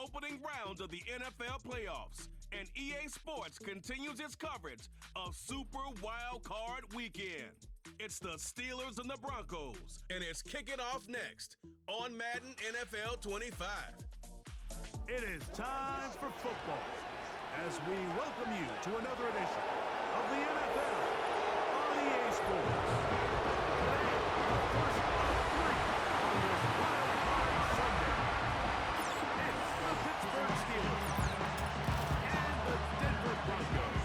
opening rounds of the NFL playoffs, and EA Sports continues its coverage of Super Wild Card Weekend. It's the Steelers and the Broncos, and it's kicking off next on Madden NFL 25. It is time for football as we welcome you to another edition of the NFL on EA Sports. Today, the first of three on this Wild Card Sunday. It's the Pittsburgh Steelers and the Denver Broncos.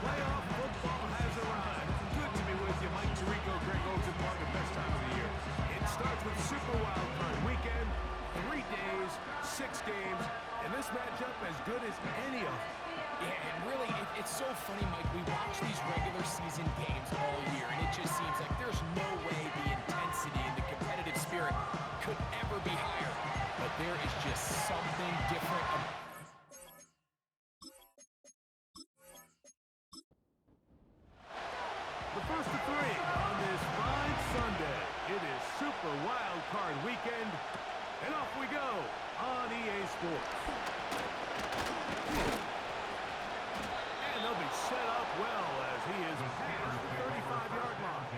Playoff football has arrived. Good to be with you, Mike Tirico, Greg Olsen, part of the best time of the year. It starts with Super Wild Card Weekend, 3 days, 6 games, and this matchup as good as any of them. Yeah, and really, it's so funny, Mike. We watch these regular season games all year, and it just seems like there's no way the intensity and the competitive spirit could ever be higher. But there is just something different about the first of 3 on this fine Sunday. It is Super Wild Card Weekend, and off we go on EA Sports. And they'll be set up well as he is past the 35-yard line.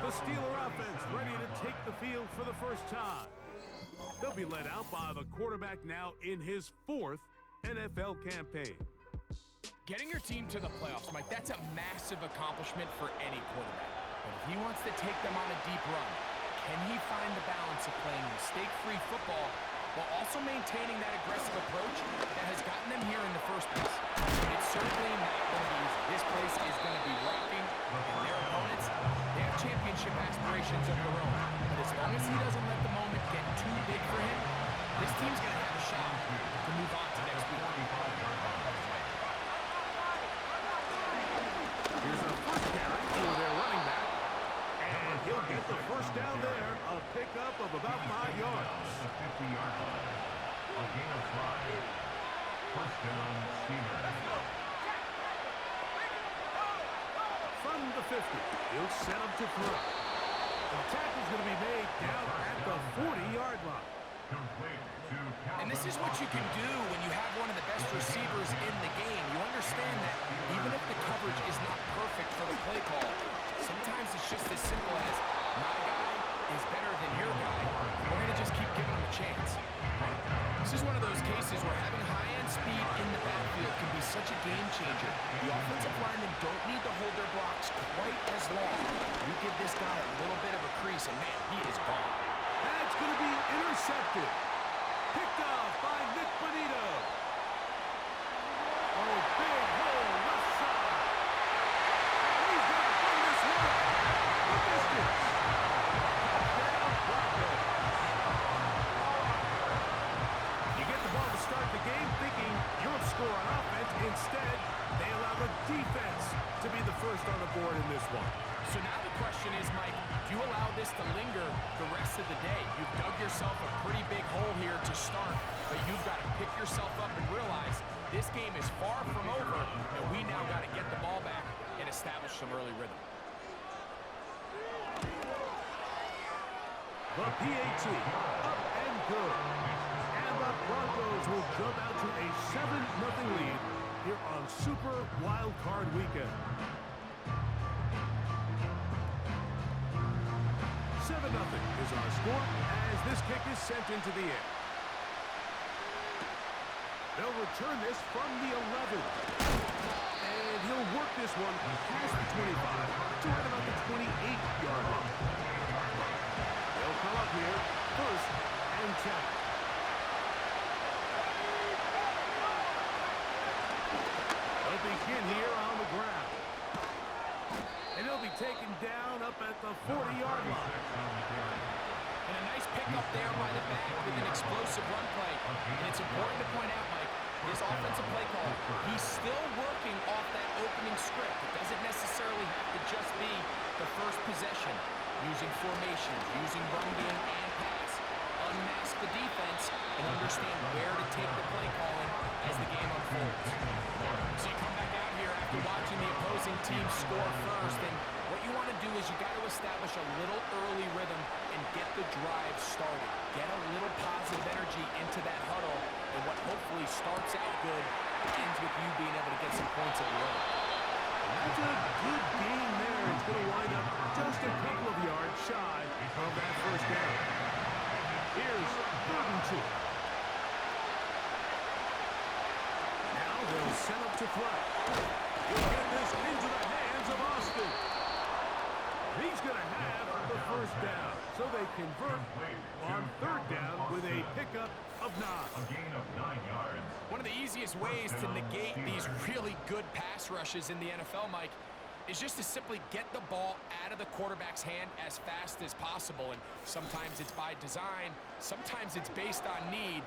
The Steeler offense ready to take the field for the first time. They'll be led out by the quarterback now in his 4th NFL campaign. getting your team to the playoffs, Mike. That's a massive accomplishment for any quarterback. But if he wants to take them on a deep run, can he find the balance of playing mistake-free football while also maintaining that aggressive approach that has gotten them here in the first place? It's certainly not going to be easy. This place is going to be rocking, and their opponents, they have championship aspirations of their own. But as long as he doesn't let the moment get too big for him, this team's going to have a shot to move on to next week. Here's a first carry for their running back, and he'll get the first down there, a pickup of about 5 yards. The 50-yard line. A gain of 5. First down, Steelers. From the 50, he'll set up to throw. The tackle's going to be made down at the 40-yard line. Complete to Calvin. And this is what you can do when you have one of the best receivers in the game. You understand that even if the coverage is not perfect for the play call, sometimes it's just as simple as my guy is better than your guy. We're going to just keep giving him a chance. This is one of those cases where having high-end speed in the backfield can be such a game changer. The offensive linemen don't need to hold their blocks quite as long. You give this guy a little bit of a crease, and man, he is gone. That's going to be intercepted. Picked off by Nick Bonito. Oh, big hole left side. And he's going to bring this one the distance. Touchdown, Broncos. You get the ball to start the game thinking you'll score on offense. Instead, they allow the defense to be the first on the board in this one. So now the question is, Mike, do you allow this to linger the rest of the day? You've dug yourself a pretty big hole here to start, but you've got to pick yourself up and realize this game is far from over, and we now got to get the ball back and establish some early rhythm. The PAT, up and good. And the Broncos will jump out to a 7-0 lead here on Super Wild Card Weekend. 7-0 is our score as this kick is sent into the air. They'll return this from the 11. And he'll work this one past the 25 to right about the 28-yard line. They'll come up here, first and 10. They'll begin here on the ground. And he'll be taken down up at the 40-yard line. And a nice pickup there by the back with an explosive run play. And it's important to point out, Mike, this offensive play call, he's still working off that opening script. It doesn't necessarily have to just be the first possession. Using formations, using run game and pass. Unmask the defense and understand where to take the play calling as the game unfolds. So you come back out here after watching the opposing team score first, and what you want to do is you got to establish a little early rhythm and get the drive started. Get a little positive energy into that huddle, and what hopefully starts out good ends with you being able to get some points of your own. That's a good game there. It's going to wind up just a couple of yards shy of that first down. Here's 3rd and 2. Now they'll set up to throw. He'll get this into the hands of Austin. He's going to have the first down. So they convert on 3rd down with a pickup of 9. A gain of 9 yards. One of the easiest ways to negate these really good pass rushes in the NFL, Mike, is just to simply get the ball out of the quarterback's hand as fast as possible. And sometimes it's by design, sometimes it's based on need.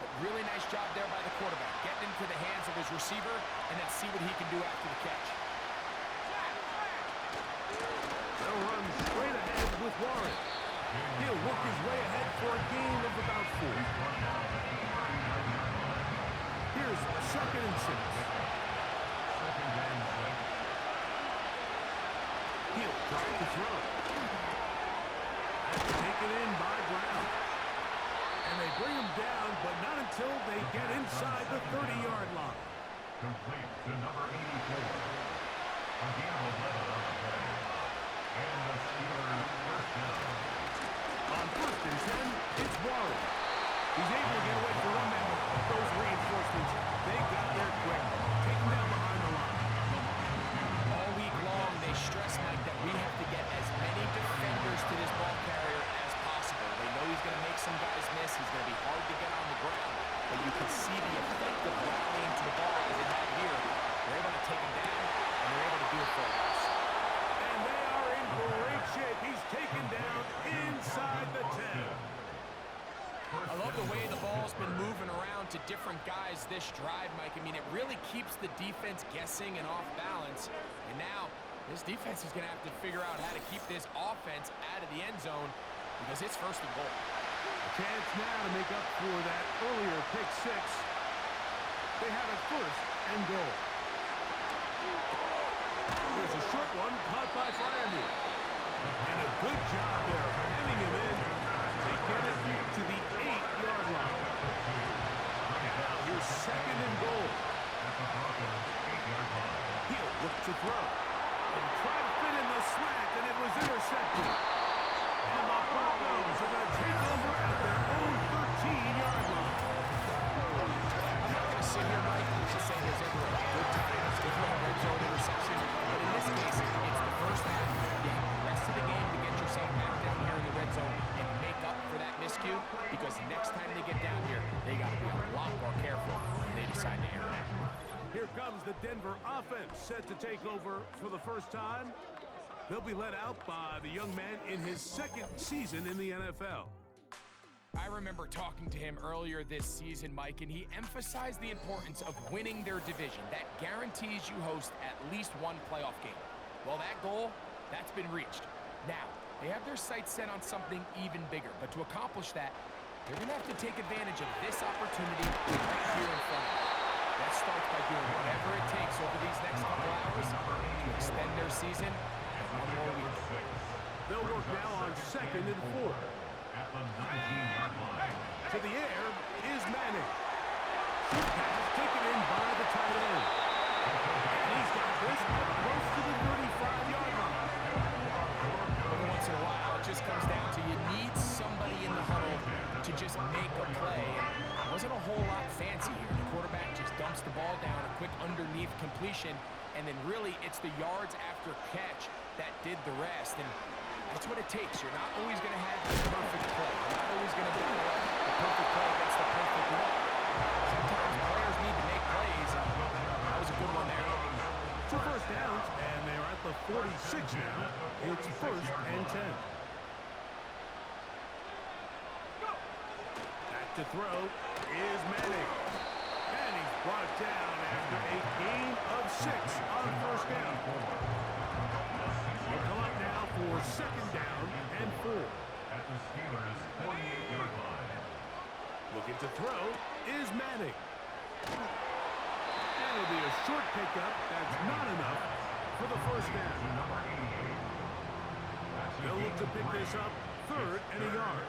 But really nice job there by the quarterback, getting into the hands of his receiver and then see what he can do after the catch. They'll run straight ahead with Warren. He'll work his way ahead for a gain of about 4. Here's 2nd and 6. He'll try to throw. That's taken in by Brown. And they bring him down, but not until they get inside the 30-yard line. Complete to number 84. A gain of 11 on the play. And the Steelers first down. On 1st and 10, it's Warren. He's able to get away from one man, but those reinforcements, they got there quick. Take him down behind the line. All week long, they stress, Mike, that we have to get as many defenders to this ball carrier as possible. They know he's going to make some guys miss. He's going to be hard to get on the ground. But you can see the effect of rallying to the ball as they have here. They're able to take him down, and they're able to do it for a loss. And they are in great shape. He's taken down inside the 10. I love the way the ball's been moving around to different guys this drive, Mike. I mean, it really keeps the defense guessing and off balance. And now, this defense is going to have to figure out how to keep this offense out of the end zone because it's 1st and goal. A chance now to make up for that earlier pick 6. They have it 1st and goal. There's a short one caught by Fryermuth. And a good job there, hemming him in. They get it to the 8-yard line. Now here's 2nd and goal. He'll look to throw. And try to fit in the slant, and it was intercepted. And the Broncos are going to take over at their own 13-yard line. I'm not going to sit here, Mike, and say there's ever a good time to throw a red zone interception. But in this case, it's the first half. You have the rest of the game to get yourself back down here in the red zone and make up for that miscue. Because next time they get down here, they got to be a lot more careful when they decide to air it out. Here comes the Denver offense set to take over for the first time. They'll be led out by the young man in his 2nd season in the NFL. I remember talking to him earlier this season, Mike, and he emphasized the importance of winning their division. That guarantees you host at least one playoff game. Well, that goal, that's been reached. Now, they have their sights set on something even bigger, but to accomplish that, they're going to have to take advantage of this opportunity right here in front of them. That starts by doing whatever it takes over these next couple hours to extend their season by one more week. They'll work now on 2nd and 4. At the 19-yard line. To the air is Manning. Short pass taken in by the tight end. And he's got this up close to the 35-yard line. Every once in a while, it just comes down to you need somebody in the huddle to just make a play. It wasn't a whole lot fancy here. The quarterback just dumps the ball down, a quick underneath completion, and then really it's the yards after catch that did the rest. And that's what it takes. You're not always going to have the perfect play. You're not always going to be the perfect play against the perfect look. Sometimes players need to make plays, and that was a good one there. 2 first downs, and they're at the 46 now. It's 1st and 10. Back to throw is Manning. And he's brought down after a gain of 6 on 1st down. He'll come up now for 2nd down and 4. At the Steelers' 48-yard line. Looking to throw is Manning. And it'll be a short pickup. That's not enough for the 1st down. They'll look to pick this up 3rd and a yard.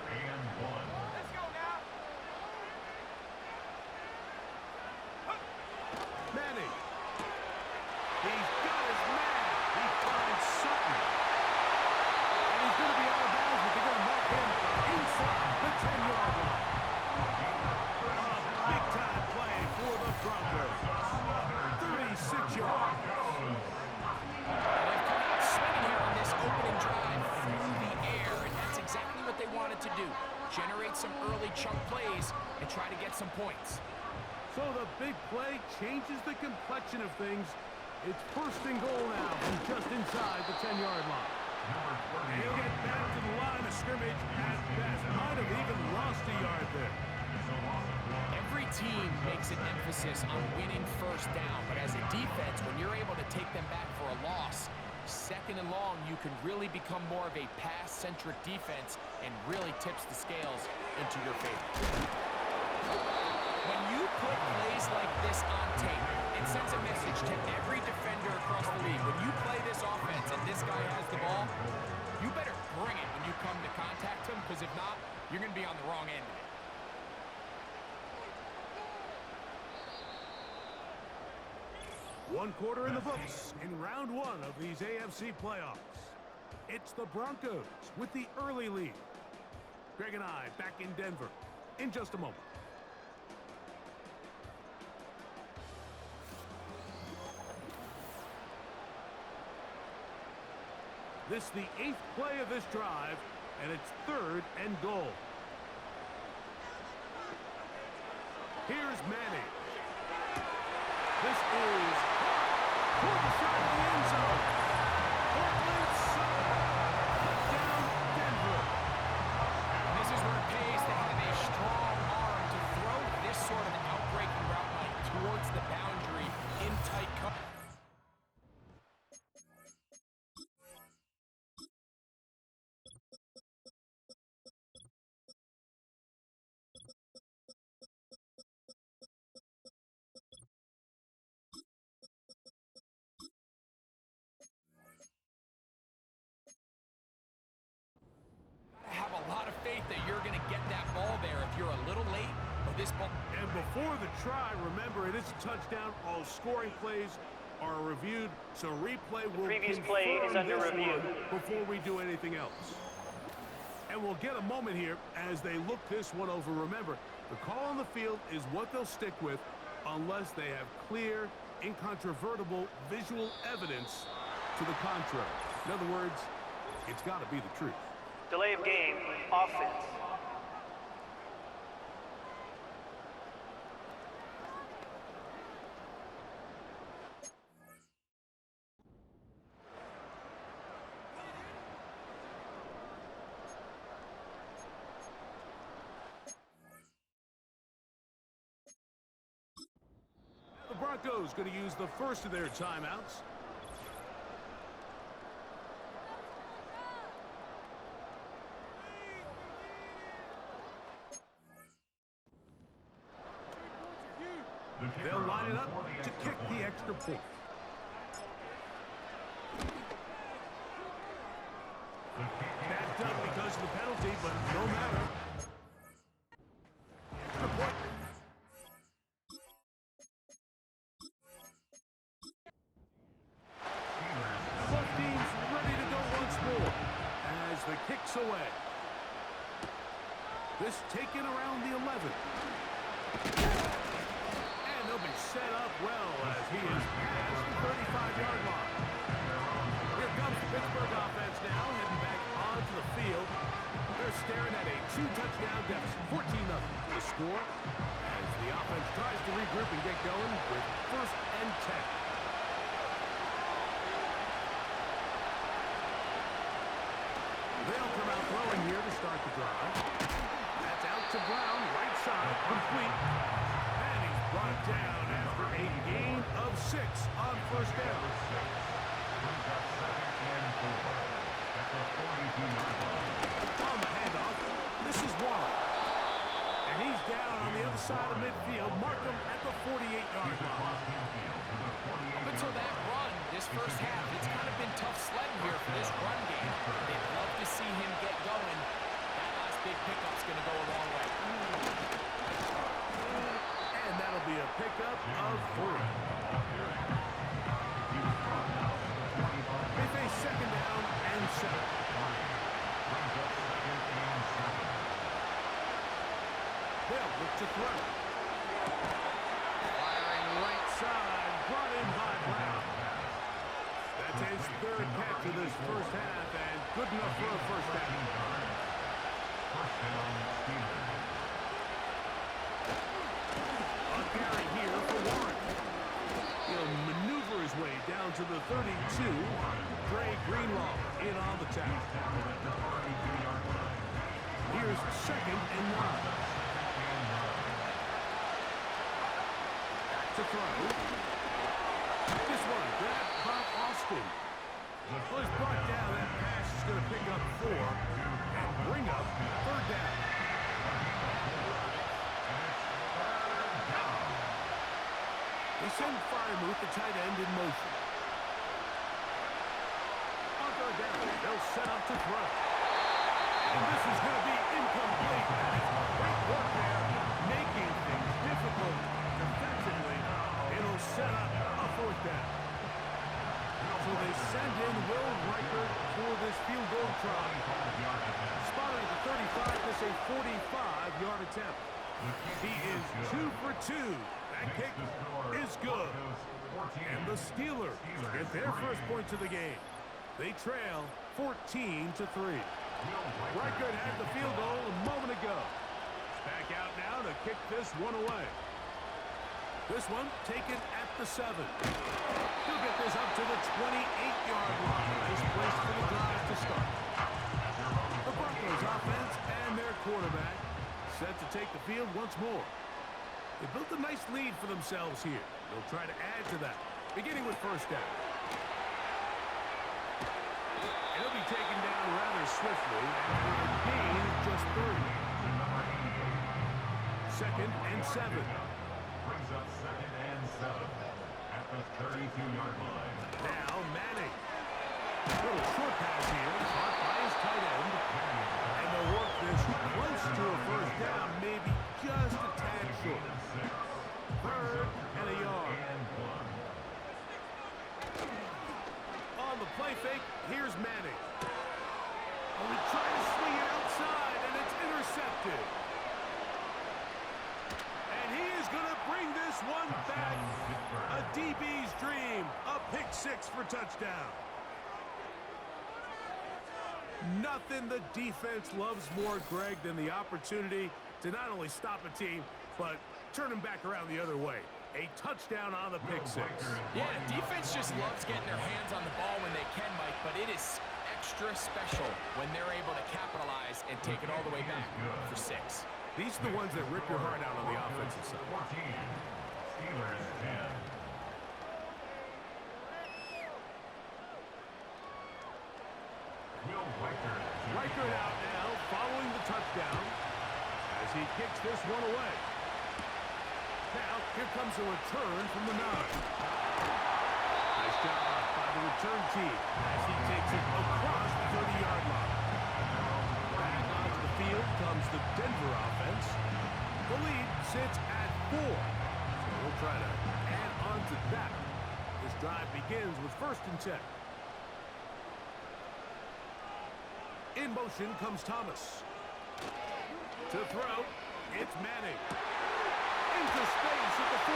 to do. Generate some early chunk plays and try to get some points. So the big play changes the complexion of things. It's first and goal now from just inside the 10-yard line. He'll get back to the line of scrimmage at best. Might have even lost a yard there. Every team makes an emphasis on winning first down, but as a defense, when you're able to take them back for a loss, second and long, you can really become more of a pass-centric defense and really tips the scales into your favor. When you put plays like this on tape, it sends a message to every defender across the league. When you play this offense and this guy has the ball, you better bring it when you come to contact him, because if not, you're going to be on the wrong end of it. One quarter in the books in round one of these AFC playoffs. It's the Broncos with the early lead. Greg and I back in Denver in just a moment. This is the 8th play of this drive, and it's 3rd and goal. Here's Manning. This is toward the side of the end zone. Portland down Denver. This is where it pays to have a strong arm to throw this sort of outbreaking route like towards the boundary in tight cover. Have a lot of faith that you're going to get that ball there. If you're a little late, or this ball. And before the try, remember, it is a touchdown. All scoring plays are reviewed, so replay will previous play is under review before we do anything else. And we'll get a moment here as they look this one over. Remember, the call on the field is what they'll stick with unless they have clear, incontrovertible visual evidence to the contrary. In other words, it's got to be the truth. delay of game, offense. The Broncos going to use the first of their timeouts. They'll line it up to kick the extra point. Backed up because of the penalty, but no matter. Extra point. Both teams ready to go once more as the kick's away. This taken around the 11. And they'll be set up well as he is past the 35-yard line. Here comes the Pittsburgh offense now, heading back onto the field. They're staring at a 2-touchdown deficit, 14-0. The score as the offense tries to regroup and get going with 1st and 10. They'll come out throwing here to start the drive. That's out to Brown, right side, complete. And he's brought down after a gain of 6 on 1st down. On the handoff, this is Warren. And he's down on the other side of midfield. Mark him at the 48-yard line. Up until that run, this first half, it's kind of been tough sledding here for this run game. They'd love to see him get going. That last big pickup's going to go a long way. And that'll be a pickup of 3. They face 2nd down and 7. They'll look to throw. Firing right side, brought in by Brown. That's his 3rd catch of this first half, and good enough for a 1st down. down, Steelers. A carry here for Warren. He'll maneuver his way down to the 32. Dre Greenlaw in on the tackle. Tackled at the 32-yard line. Here's 2nd and 9. Back to throw. This one grabbed by Austin. Well, he's brought down. That pass is going to pick up 4 and bring up 3rd down. They send Freiermuth, the tight end, in motion. On 3rd down, they'll set up to throw. And this is going to be incomplete. That is great work there, making things difficult defensively. It'll set up a 4th down. So they send in Will Reichert for this field goal try. Spotted at the 35, this a 45-yard attempt. He is 2 for 2. That kick is good. And the Steelers get their first points of the game. They trail 14-3. Reichert had the field goal a moment ago. Back out now to kick this one away. This one taken at the 7. He'll get this up to the 28-yard line. Nice place for the drive to start. The Broncos offense and their quarterback set to take the field once more. They built a nice lead for themselves here. They'll try to add to that, beginning with 1st down. He'll be taken down rather swiftly after a gain of just 30. 2nd and 7. Brings up 2nd and 7 at the 32-yard line. Now Manning. Little short pass here, caught by his tight end. And they'll work this close to a 1st down, maybe just a tad short. 3rd and a yard. On the play fake, here's Manning. Oh, he tried to swing it outside, and it's intercepted. And he is going to bring this one back. A DB's dream. A pick 6 for touchdown. Nothing the defense loves more, Greg, than the opportunity to not only stop a team, but turn them back around the other way. A touchdown on the pick 6. Yeah, defense just loves getting their hands on the ball when they can, Mike, but it is extra special when they're able to capitalize and take it all the way back for 6. These are the ones that rip your heart out on the offensive side. 14. Steelers 10. Reichert out now, following the touchdown as he kicks this one away. Now, here comes a return from the 9. Nice job by the return team as he takes it across the 30-yard line. Back onto the field comes the Denver offense. The lead sits at 4. So we'll try to add on to that. This drive begins with 1st and 10. In motion comes Thomas. To throw, it's Manning. Into space at the 45.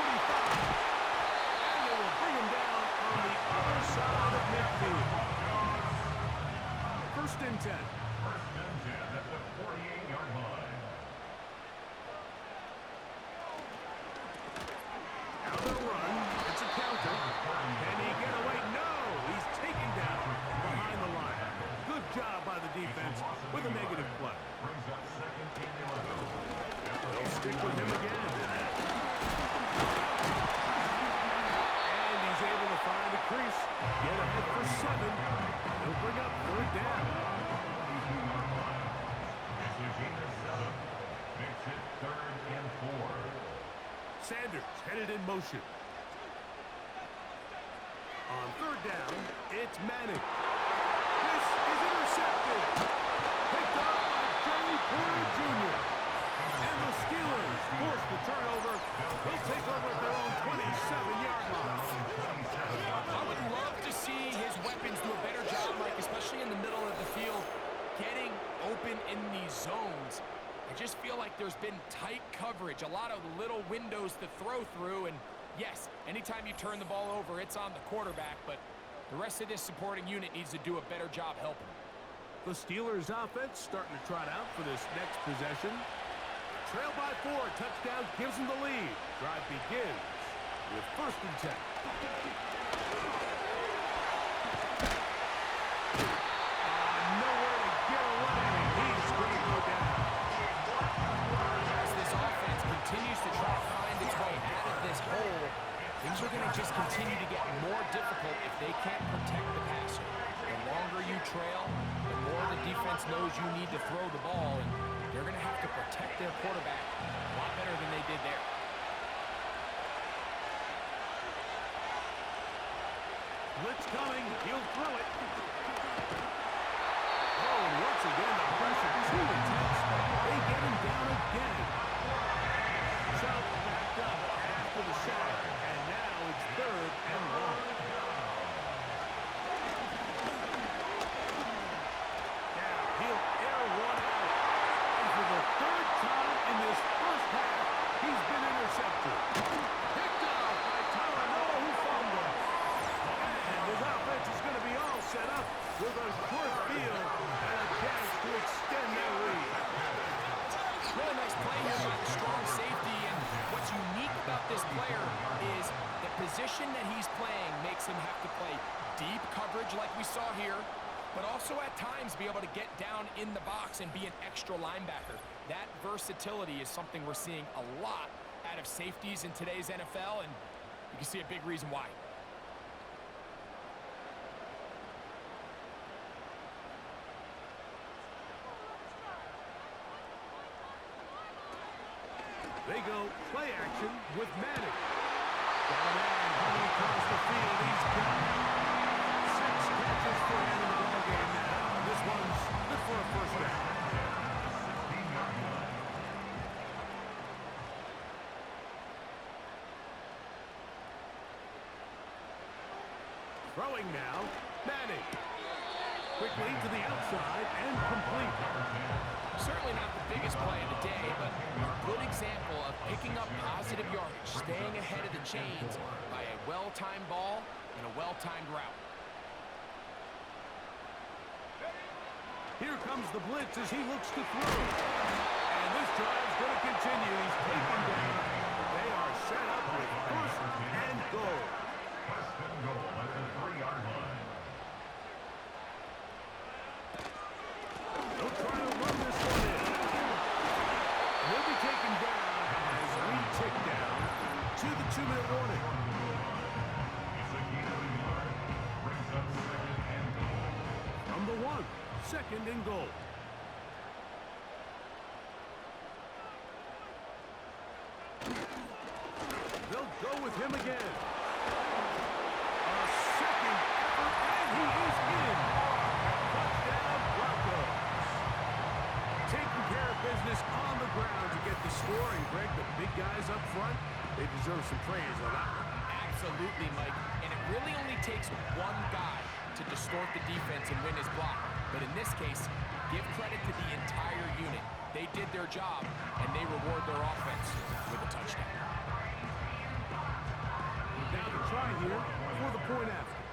And they will bring him down on the other side of midfield. 1st and 10. 1st and 10 at the 48-yard line. Now the run. It's a counter. Can he get away? No! He's taken down behind the line. Good job by the defense with a negative play. Brings up 2nd and 11. They'll stick with him again. And he's able to find the crease. Get ahead for 7. He'll bring up 3rd down. 22-yard line. This is either 7. Makes it 3rd and 4. Sanders headed in motion. On 3rd down, it's Manning. This is intercepted. Picked up by Joey Porter Jr. And the Steelers force the turnover. They'll take over at their own 27-yard line. I would love to see his weapons do a better job, Mike, especially in the middle of the field, getting open in these zones. I just feel like there's been tight coverage, a lot of little windows to throw through, and yes, anytime you turn the ball over, it's on the quarterback, but the rest of this supporting unit needs to do a better job helping him. The Steelers offense starting to trot out for this next possession. Trail by 4. Touchdown gives them the lead. Drive begins with 1st and 10. Nowhere to get away. He's going to go down. As this offense continues to try to find its way out of this hole, things are going to just continue to get more difficult if they can't protect the passer. The longer you trail, the more the defense knows you need to throw the ball, and they're going to have to protect their quarterback a lot better than they did there. Blitz coming. He'll throw it. Oh, and once again, the pressure too intense. They get him down again. So backed up after the sack, and now it's 3rd and long. Now he'll air one out. And for the 3rd time in this first half, he's been intercepted. Picked off by Noah, who fumbled. And his offense is going to be all set up with a short field and a chance to extend their lead. Really nice play here by the strong safety, and what's unique about this player is the position that he's playing makes him have to play deep coverage like we saw here, but also at times be able to get down in the box and be an extra linebacker. That versatility is something we're seeing a lot out of safeties in today's NFL, and you can see a big reason why. They go play action with Madden. Got a man coming across the field. He's got 6 catches for him in the ballgame now. This one's good for a 1st down. Throwing now, Manning. Quickly to the outside and complete. Certainly not the biggest play of the day, but a good example of picking up positive yardage, staying ahead of the chains by a well-timed ball and a well-timed route. Here comes the blitz as he looks to throw. And this drive's going to continue. He's taken down. They are set up with 1st and goal. 1st and goal at the 3-yard line. They'll try to run this one in. He'll be taken down as we tick down to the 2-minute warning. It's a gain of a yard. Brings up 2nd and goal. From the 1, 2nd and goal. They'll go with him again. A 2nd effort, and he is in. Touchdown, Broncos. Taking care of business on the ground to get the score. And Greg, the big guys up front, they deserve some praise on that one. Absolutely, Mike. And it really only takes one guy to distort the defense and win his block. But in this case, give credit to the entire unit. They did their job, and they reward their offense with a touchdown. Now the try here for the point after.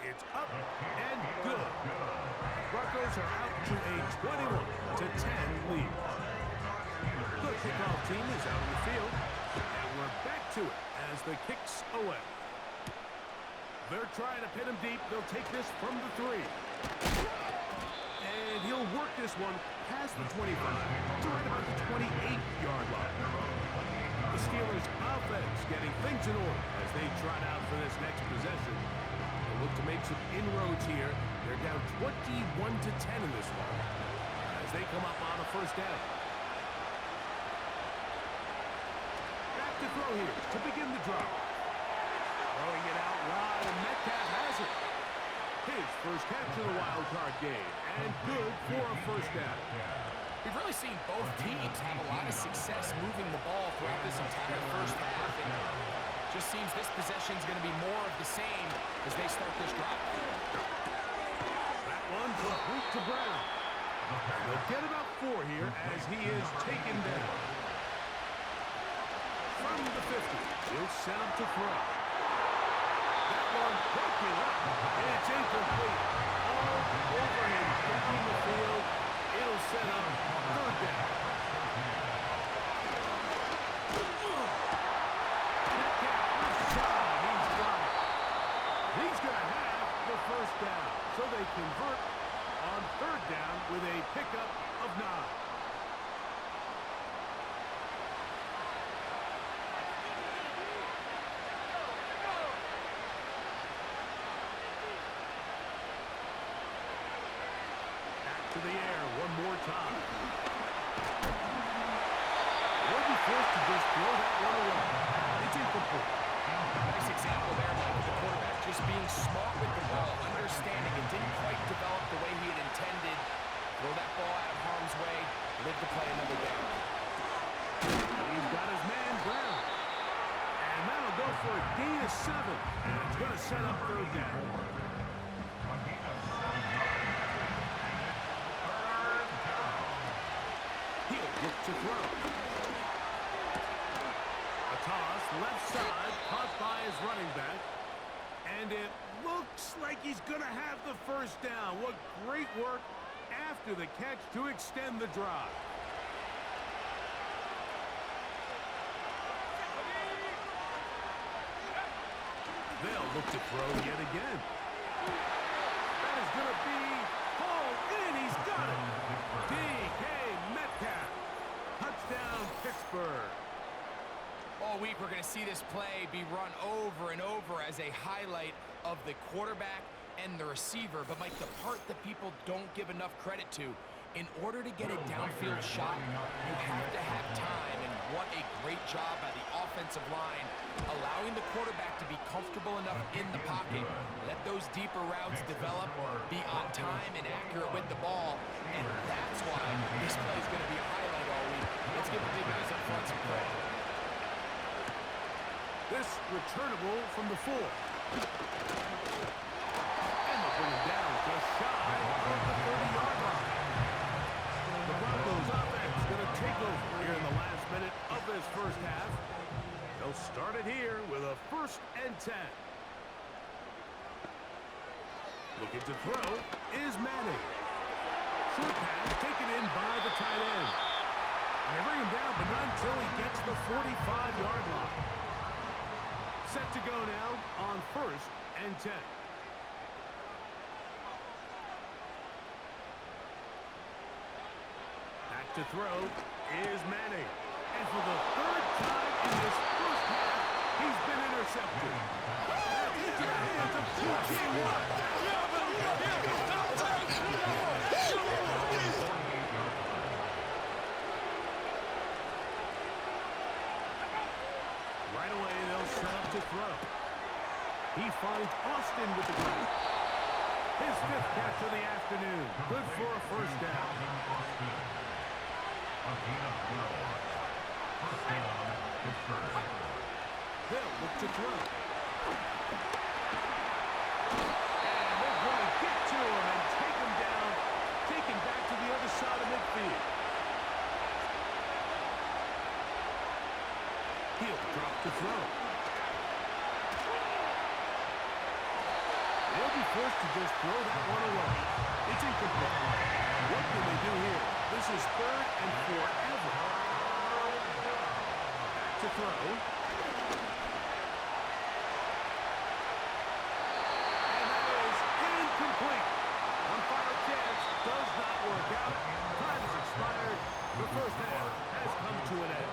It's up and good. Broncos are out to a 21-10 lead. The kickoff team is out on the field, and we're back to it as the kick's away. They're trying to pin him deep. They'll take this from the 3. And he'll work this one past the 25 to right about the 28-yard line. The Steelers' offense getting things in order as they trot out for this next possession. They'll look to make some inroads here. They're down 21-10 in this one as they come up on a 1st down. Back to throw here to begin the drive. Throwing it out wide, and Metcalf has it. His first catch of the wild card game, and good for a 1st down. We've really seen both teams have a lot of success moving the ball throughout this entire first half, and it just seems this possession is going to be more of the same as they start this drive. That one complete to Brown. They'll get about 4 here as he is taken down. From the 50, he'll set up to throw. That one broken up, and it's incomplete. All over him down the field. It'll set up third down. He's going to have the first down. So they convert on third down with a pickup of 9. To the air one more time. They'll be forced to just throw that one away. It's incomplete. Nice example there, Mike, of the quarterback just being smart with the ball, understanding it didn't quite develop the way he had intended. Throw that ball out of harm's way, live to play another down. He's got his man ground. And that'll go for a gain of 7. And it's going to set up third down. He'll look to throw. A toss, left side, caught by his running back. And it looks like he's going to have the first down. What great work after the catch to extend the drive. They'll look to throw yet again. That is going to be hauled in. He's got it. DK Metcalf. Touchdown, Pittsburgh. All week we're going to see this play be run over and over as a highlight of the quarterback and the receiver. But, Mike, the part that people don't give enough credit to, in order to get a downfield shot, you have to have time. And what a great job by the offensive line, allowing the quarterback to be comfortable enough in the pocket, let those deeper routes develop, be on time and accurate with the ball. And that's why this play is going to be a highlight all week. Let's give the big guys up front some credit. This returnable from the 4. And they'll bring him down just shy of the 30-yard line. The Broncos offense going to take over here in the last minute of this first half. They'll start it here with a 1st and 10. Looking to throw is Manning. Short pass taken in by the tight end. And they bring him down, but not until he gets the 45-yard line. Set to go now on 1st and 10. Back to throw is Manning. And for the 3rd time in this first half, he's been intercepted. That's into the hands of T.J. Watt. Right away, they'll set up to throw. He finds Austin with the grab. His 5th catch of the afternoon. Good for a first down. They'll look to throw. And they're going to get to him and take him down. Take him back to the other side of midfield. He'll drop to throw. They'll be forced to just throw that one away. It's incomplete. What can they do here? This is 3rd and forever. Back to throw. And that is incomplete. One final chance does not work out. Time has expired. The first half has come to an end.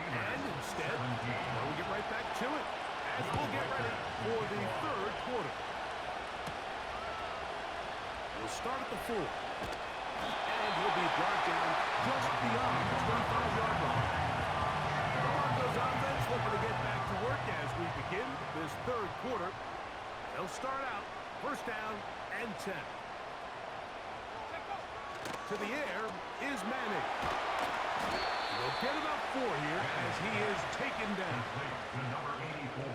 And instead, we'll get right back to it as we'll get ready for the 3rd quarter. We'll start at the 4. And he'll be brought down just beyond the 25-yard line. The Broncos offense looking to get back to work as we begin this 3rd quarter. They'll start out 1st down and 10. To the air is Manning. They'll get about 4 here as he is taken down.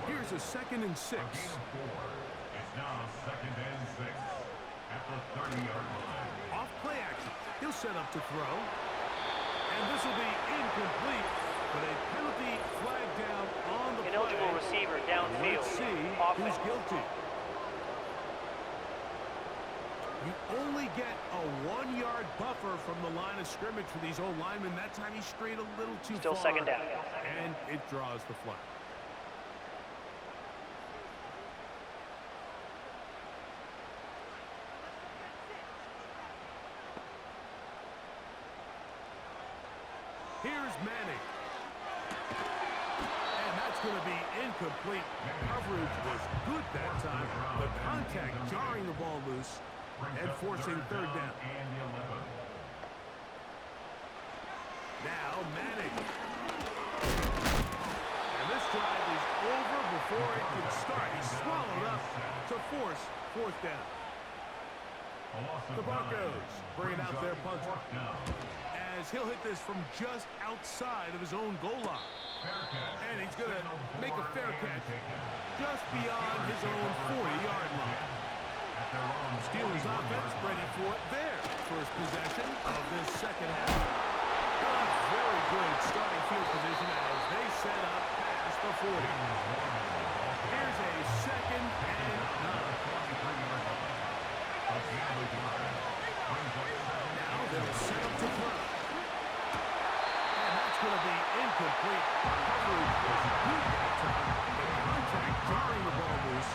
Here's a 2nd and 6. It's now 2nd and 6 at the 30-yard line. Off play action. He'll set up to throw. And this will be incomplete. But a penalty flag down on the Ineligible play. receiver downfield. Let's see Offense. who's guilty. You only get a 1-yard buffer from the line of scrimmage for these old linemen. That time he strayed a little too Still far. second down. And it draws the flag. Here's Manning. And that's going to be incomplete. Coverage was good that time. The contact jarring the ball loose and forcing third down. Now Manning. And this drive is over before it can start. He's swallowed up to force fourth down. The Broncos bringing out their punter, as he'll hit this from just outside of his own goal line. And he's going to make a fair catch just beyond his own 40-yard line. Steelers offense ready for their first possession of this second half. Very good starting field position as they set up past the 40. Here's a second and 9. Now they'll set up to throw. And that's going to be incomplete. Coverage was good that time. The contact jarring the ball loose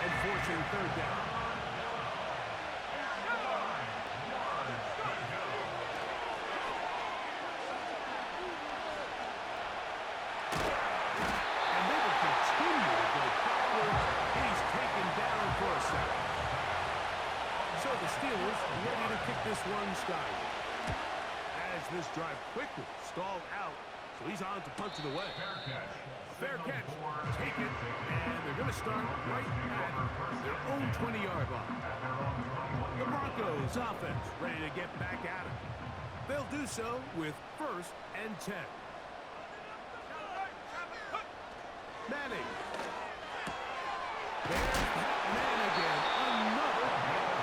and forcing third down. And they will continue to go backwards. He's taken down for a second. So the Steelers ready to kick this one skyward. As this drive quickly stalled out, so he's on to punch it away. Fair catch. Take it, and they're going to start right at their own 20-yard line. The Broncos offense ready to get back at it. They'll do so with 1st and 10. Manning. There's that man again. Another pass.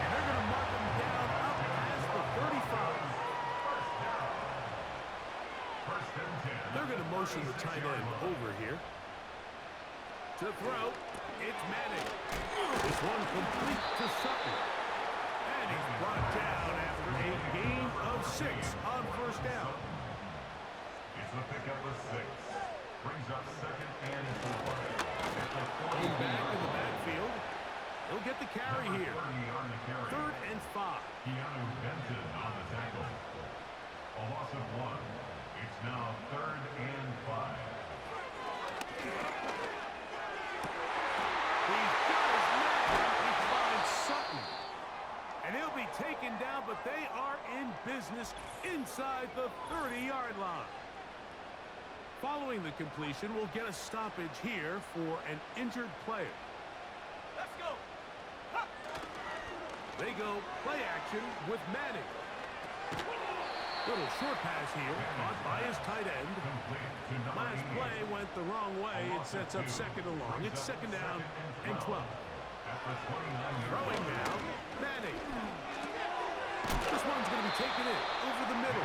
And they're going to mark him down up past the 35. They're going to motion the tight end over here. To throw, it's Manning. This one complete to Sutton. And he's brought down after a gain of 6 on first down. It's a pickup of 6. Brings up 2nd and 4. Going back in the backfield. He'll get the carry here. 3rd and 5. Keanu Benton on the tackle. A loss of 1. It's now 3rd and 5. He's got his man. He finds Sutton. And he'll be taken down, but they are in business inside the 30-yard line. Following the completion, we'll get a stoppage here for an injured player. Let's go. Huh. They go play action with Manning. Little short pass here, caught by his tight end. Last play went the wrong way. It sets up 2nd and long. It's 2nd down and 12. Throwing now, Manning. This one's going to be taken in over the middle.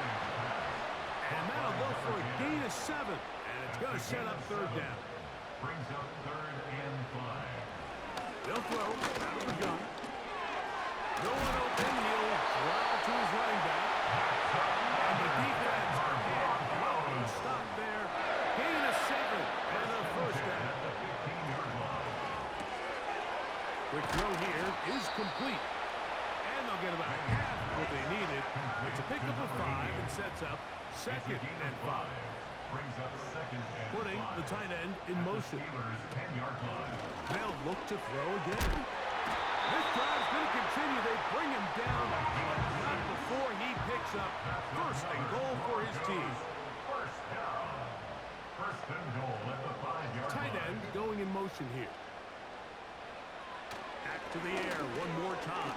And that'll go for a gain of 7. And it's going to set up 3rd down. Brings up 3rd and 5. They'll throw out of the gun. No one open. He'll drive to his running back. And the defense can't stop there. Gain of 7 and a first down. Quick throw here is complete. And they'll get about half what they needed. It's a pickup of 5 and sets up 2nd and 5. Brings up 2nd and 5. Putting the tight end in motion. Steelers 10-yard line. They'll look to throw again. This drive's going to continue. They bring him down, but not before he picks up 1st and goal for his team. First down. 1st and goal at the 5-yard line. Tight end going in motion here. Back to the air one more time.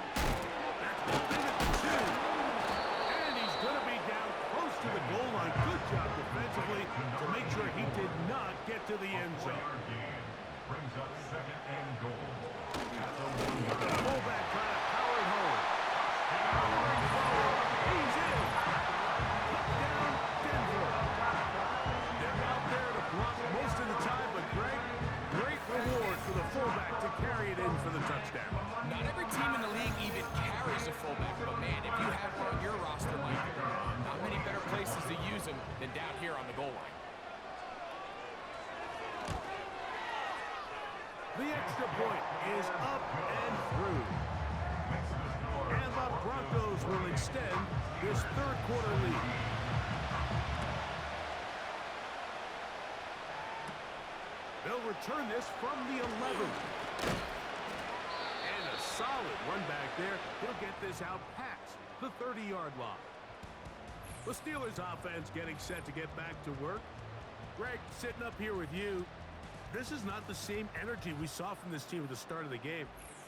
That's the limit to 2. And he's going to be down close to the goal line. Good job defensively to make sure he did not get to the end zone. Brings up 2nd and goal. The fullback trying to power it home. Powering forward. He's in. Touchdown, Denver. is up and through. And the Broncos will extend this third quarter lead. They'll return this from the 11. And a solid run back there. He'll get this out past the 30-yard line. The Steelers offense getting set to get back to work. Greg, sitting up here with you, this is not the same energy we saw from this team at the start of the game.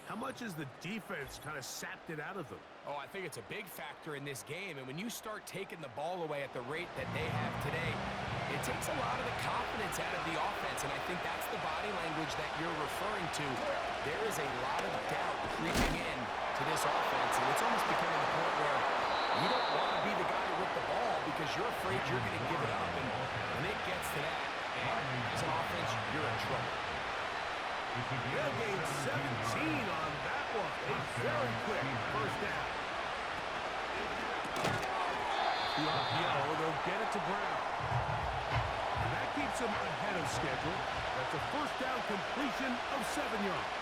How much has the defense kind of sapped it out of them? Oh, I think it's a big factor in this game. And when you start taking the ball away at the rate that they have today, it takes a lot of the confidence out of the offense. And I think that's the body language that you're referring to. There is a lot of doubt creeping in to this offense. And it's almost becoming the point where you don't want to be the guy with the ball because you're afraid you're going to give it up. And when it gets to that, and as an offense, you're in trouble. They'll gain 17 on that one. A very quick first down. The RPO, they'll get it to Brown. And that keeps them ahead of schedule. That's a first down completion of 7 yards.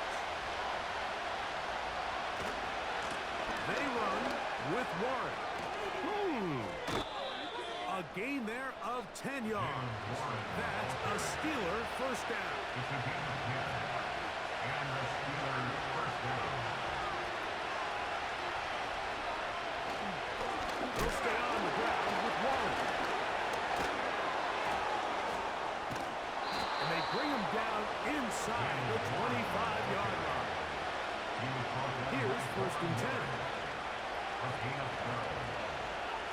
They run with Warren. A gain there of 10 yards. That's a Steeler first down. And the Steelers first down. They'll stay on the ground with Warren. And they bring him down inside the 25-yard line. Here's first and 10. A gain of 12.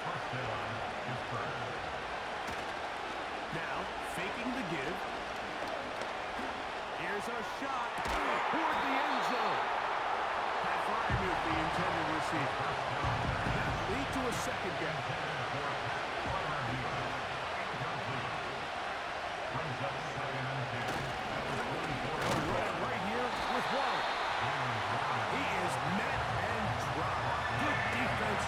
First down is first. Now, faking the give. Here's a shot toward the end zone. Pat Fryermuth, the intended receiver. That lead to a second down. Right here with Warren. He is met and dropped. Good defense.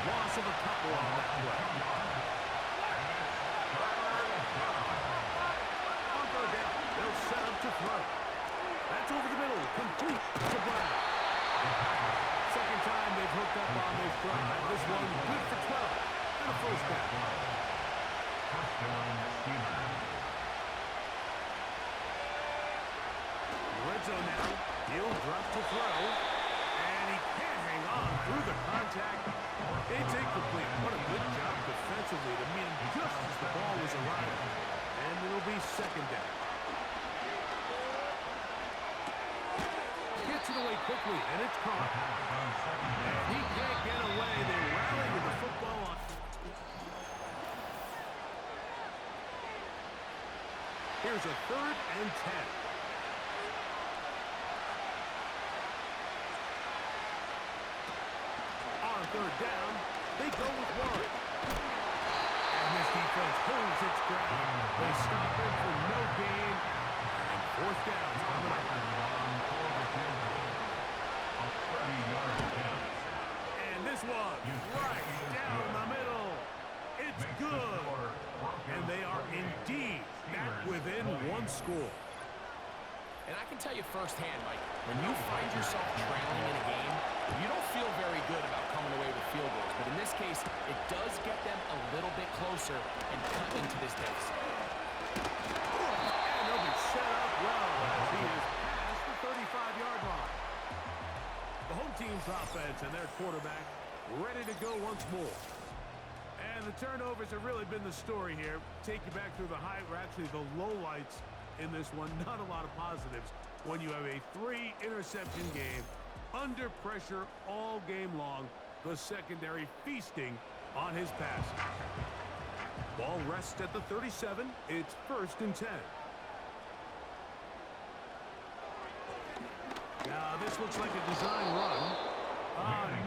Loss of a couple on that play. On third down, they'll set up to throw. That's over the middle, complete to Brown. Second time they've hooked up on this drive. This one good for 12 and a first down. First down, Steelers. Red zone now. He'll drop to throw. And he can't hang on through the contact. It's incomplete. What a good job defensively to meet him just as the ball was arriving. And it'll be second down. Gets it away quickly, and it's caught. And he can't get away. They rally with the football on. Here's a third and 10. On third down, they go with Warren. And this defense holds its ground. They stop him for no gain. And fourth down coming up. And this one, right down the middle. It's good. And they are indeed back within one score. And I can tell you firsthand, Mike, when you find yourself trailing in a game, you don't feel very good about coming away with field goals. But in this case, it does get them a little bit closer and cut into this deficit. And they'll be set up well as he is past the 35-yard line. The home team's offense and their quarterback ready to go once more. And the turnovers have really been the story here. Take you back through the high, or actually the lowlights in this one. Not a lot of positives when you have a 3-interception game under pressure all game long. The secondary feasting on his passes. Ball rests at the 37. It's first and 10. Now this looks like a design run.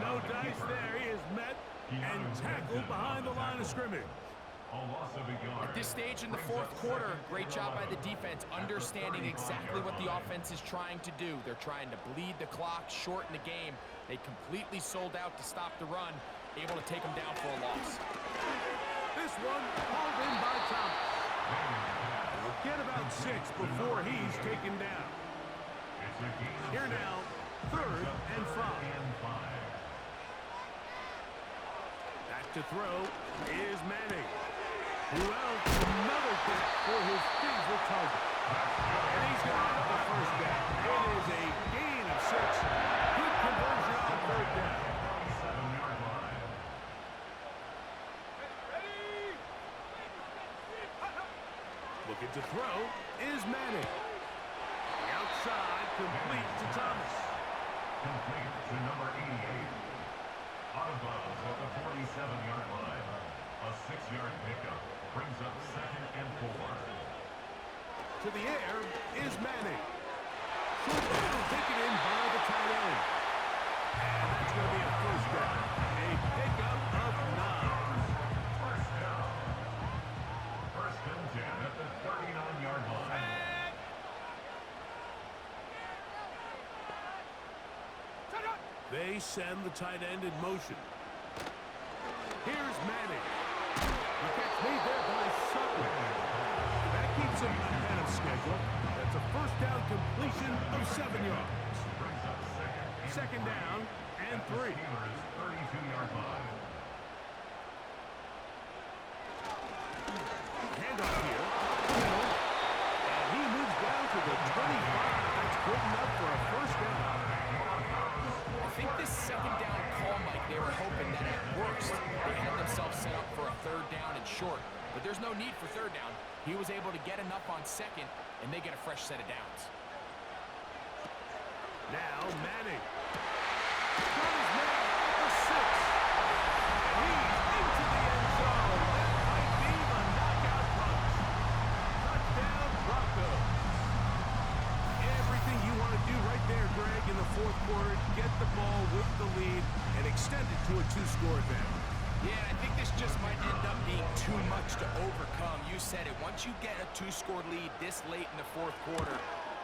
No dice there. He is met and tackled behind the line of scrimmage. At this stage in the fourth quarter, great job by the defense understanding exactly what the offense is trying to do. They're trying to bleed the clock, shorten the game. They completely sold out to stop the run, able to take them down for a loss. This one hauled in by Thomas. We'll get about 6 before he's taken down. Here now, 3rd and 5. Back to throw is Manning. Who else? Another catch for his favorite target. And he's going to have the first down. It is a gain of 6. Good conversion on 3rd down. Looking to throw is Manning. The outside, complete to Thomas. Complete to number 88. Out of bounds at the 47-yard line. A 6-yard pickup brings up 2nd and 4. To the air is Manning. Short down, taken in by the tight end. And that's going to be a first down. A pickup of 9. First down. 1st and 10 at the 39-yard line. They send the tight end in motion. Here's Manning. The catch made there by Sutton. That keeps him ahead of schedule. That's a first down completion of 7 yards. Brings up 2nd down and 3. 32-yard line. Handoff here. And he moves down to the 25. That's good enough for a first down. I think this 2nd down call, Mike, they were hoping that at worst they had themselves set up for a 3rd down and short. But there's no need for 3rd down. He was able to get enough on 2nd, and they get a fresh set of downs. Now Manning. Got his man at the 6. And he's into the end zone. That might be the knockout punch. Touchdown Broncos. Everything you want to do right there, Greg, in the 4th quarter. Get the ball with the lead and extend it to a 2-score advantage. Yeah, I think this just might end up being too much to overcome. You said it. Once you get a 2-score lead this late in the 4th quarter,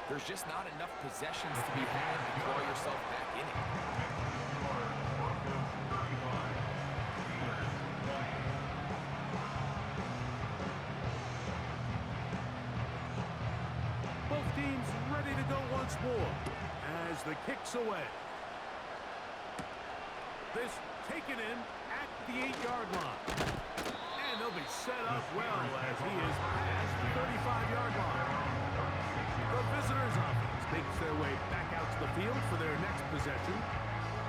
there's just not enough possessions to be had to claw yourself back in it. Both teams ready to go once more as the kick's away. This taken in at the 8-yard line. And they'll be set up well as he is past the 35-yard line. The visitors' offense makes their way back out to the field for their next possession.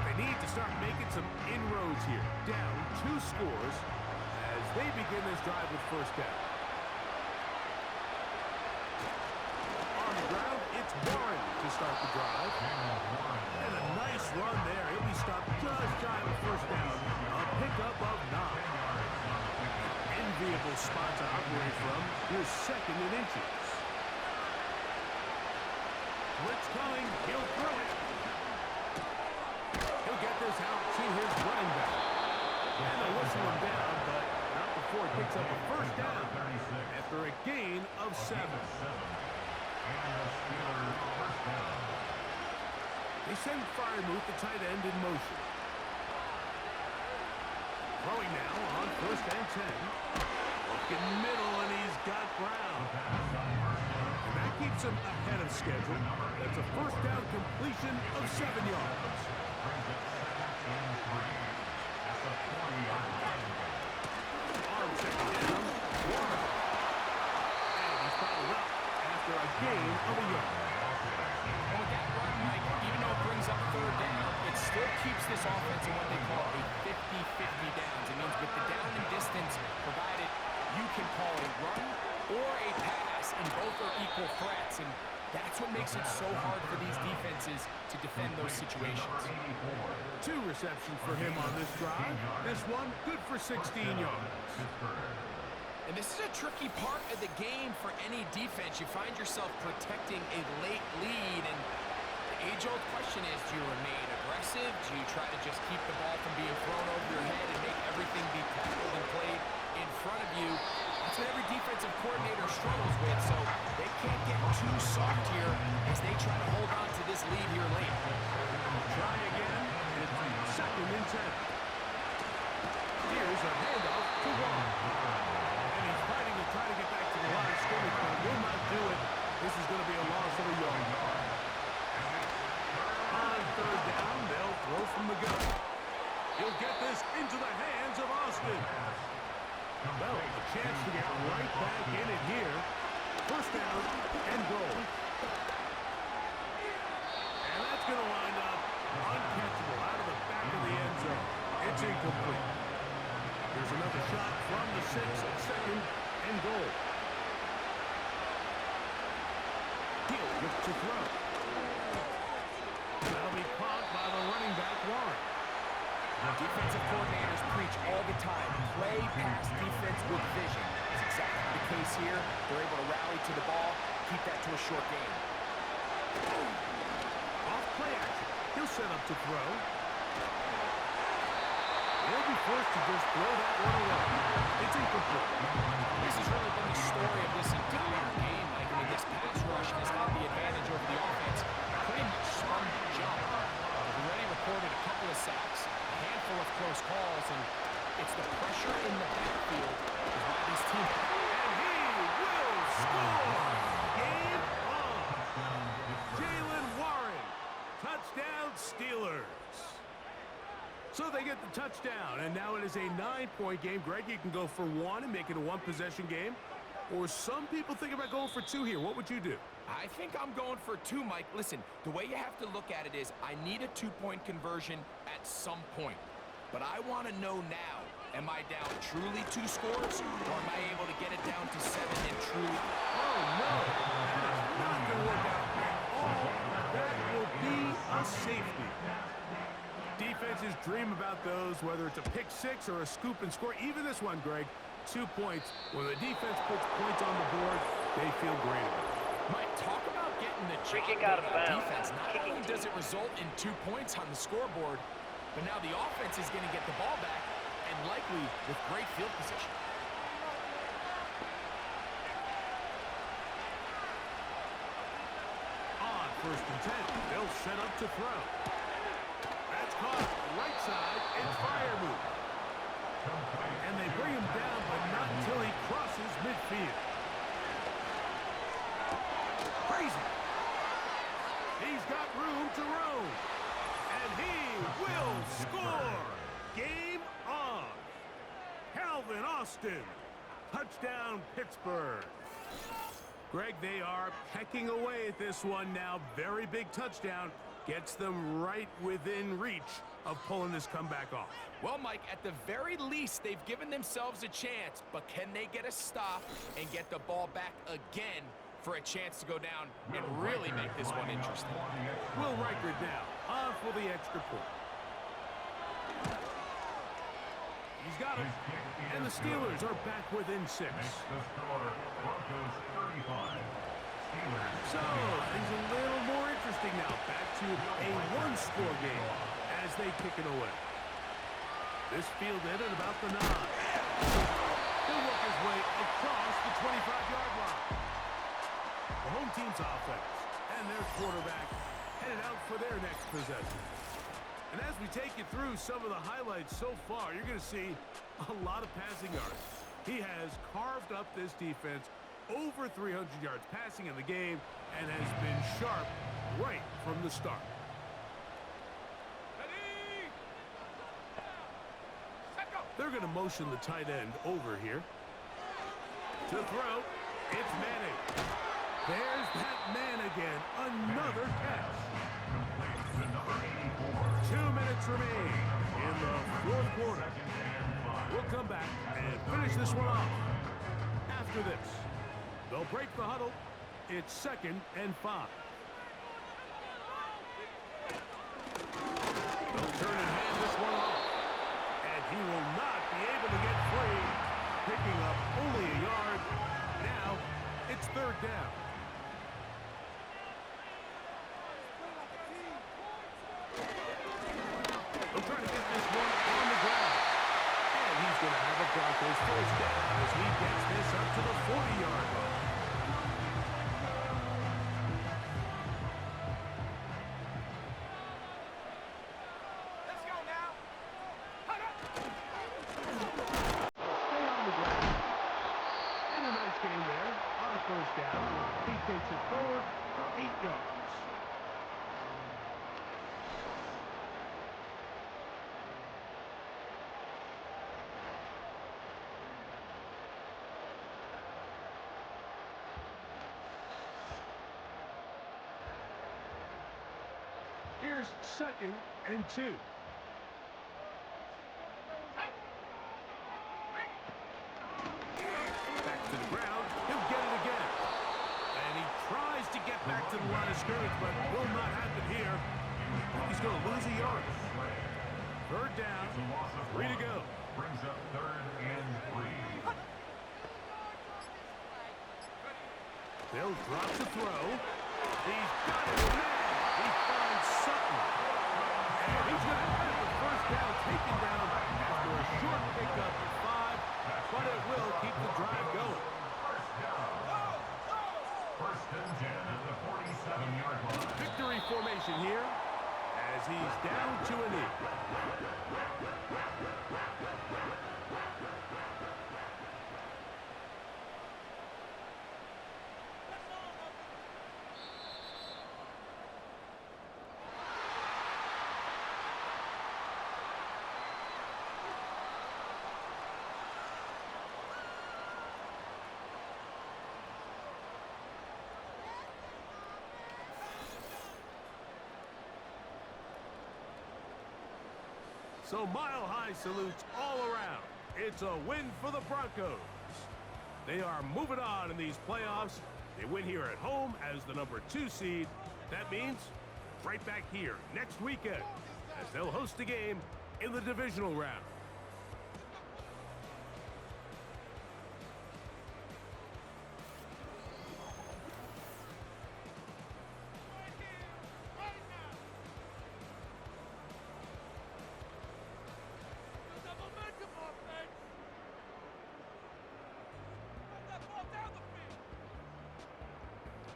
They need to start making some inroads here. Down 2 scores as they begin this drive with first down. On the ground, it's Warren to start the drive. And a nice run there. He'll be stopped just shy of a first down. A pickup of 9. An enviable spot to operate from. Here's 2nd and inches. Blitz coming. He'll throw it. He'll get this out to his running back. And they'll whistle him down, but not before he picks up a first down after a gain of 7. They send Freiermuth, the tight end, in motion. Throwing now on 1st and 10. Looking middle, and he's got ground. And that keeps him ahead of schedule. That's a first down completion of 7 yards. On 2nd down, Warren. And he's fouled up after a gain of a yard. And with that run, Mike, even though it brings up 3rd down, it still keeps this offense in what they call a 50-50 downs. It means with the down and distance provided, you can call a run or a pass, and both are equal threats. And that's what makes it so hard for these defenses to defend those situations. 2 receptions for him on this drive. This one, good for 16 yards. And this is a tricky part of the game for any defense. You find yourself protecting a late lead, and the age-old question is, do you remain aggressive? Do you try to just keep the ball from being thrown over your head and make everything be tackled and played in front of you? That's what every defensive coordinator struggles with, so they can't get too soft here as they try to hold on to this lead here late. Try again. It's 2nd and 10. Here's a handoff to Warren. And he's fighting to try to get back to the line of scrimmage, but will not do it. This is going to be a loss of a yard. from the gun. He'll get this into the hands of Austin. Well, a chance to get right back in it here. First down and goal. And that's going to wind up uncatchable out of the back of the end zone. It's incomplete. Here's another shot from the 6, second and goal. He'll look to throw. That'll be caught by the running back, Warren. Defensive coordinators preach all the time. Play pass defense with vision. That's exactly the case here. They're able to rally to the ball, keep that to a short game. Off play action. He'll set up to throw. He'll be forced to just throw that one away. It's incomplete. This has really been the story of this entire game. Like, I mean, this pass rush has had the advantage over the offense pretty much from the jump. They've already recorded a couple of sacks, a handful of close calls, and it's the pressure in the backfield is why these teams... And he will score! Game on! Jalen Warren. Touchdown Steelers. So they get the touchdown, and now it is a 9-point game. Greg, you can go for one and make it a one-possession game. Or some people think about going for two here. What would you do? I think I'm going for two, Mike. Listen, the way you have to look at it is I need a two-point conversion at some point. But I want to know now, am I down truly 2 scores, or am I able to get it down to 7 and truly... Oh, no. That is not going to work out at all. That will be a safety. Defenses dream about those, whether it's a pick 6 or a scoop and score. Even this one, Greg, 2 points. When the defense puts points on the board, they feel great about it. Mike, talk about getting the Free job kick out of done on bounds. defense. Not Kicking only does it result in 2 points on the scoreboard, but now the offense is going to get the ball back, and likely with great field position. On first and 10, they'll set up to throw. That's caught right side and fire move. And they bring him down, but not until he crosses midfield. Crazy. He's got room to roam. And he will score. Game on. Calvin Austin. Touchdown, Pittsburgh. Greg, they are pecking away at this one now. Very big touchdown. Gets them right within reach of pulling this comeback off. Well, Mike, at the very least, they've given themselves a chance, but can they get a stop and get the ball back again for a chance to go down and really make this one interesting? Will Riker down, on for the extra point. He's got it, and the Steelers are back within 6. The score, Broncos 35. Steelers. So, things a little more interesting now. Back to a one-score game as they kick it away. This field in at about the 9. He'll work his way across the 25-yard line. The home team's offense and their quarterback headed out for their next possession. And as we take you through some of the highlights so far, you're going to see a lot of passing yards. He has carved up this defense, over 300 yards passing in the game, and has been sharp right from the start. They're going to motion the tight end over here. To throw, it's Manning. There's that man again. Another catch. 2 minutes remain in the fourth quarter. We'll come back and finish this one off. After this, they'll break the huddle. It's 2nd and 5. They'll turn and hand this one off. And he will not be able to get free. Picking up only a yard. Now, it's 3rd down. They'll try to get this one on the ground. And he's going to have a Broncos first down as he gets this up to the 40-yard line. Let's go now. Stay on the ground. And a nice game there on a first down. He takes it forward for 8 yards. 2nd and 2. Back to the ground. He'll get it again. And he tries to get back to the line of scrimmage, but will not happen here. He's going to lose a yard. 3rd down. 3 to go. Brings up 3rd and 3. Bill drops a throw. He's got it. He finds Sutton. And he's going to have the 1st down taken down after a short pickup of 5, but it will keep the drive going. 1st and 10 at the 47-yard line. Victory formation here as he's down to a knee. So mile-high salutes all around. It's a win for the Broncos. They are moving on in these playoffs. They win here at home as the number 2 seed. That means right back here next weekend as they'll host a game in the divisional round.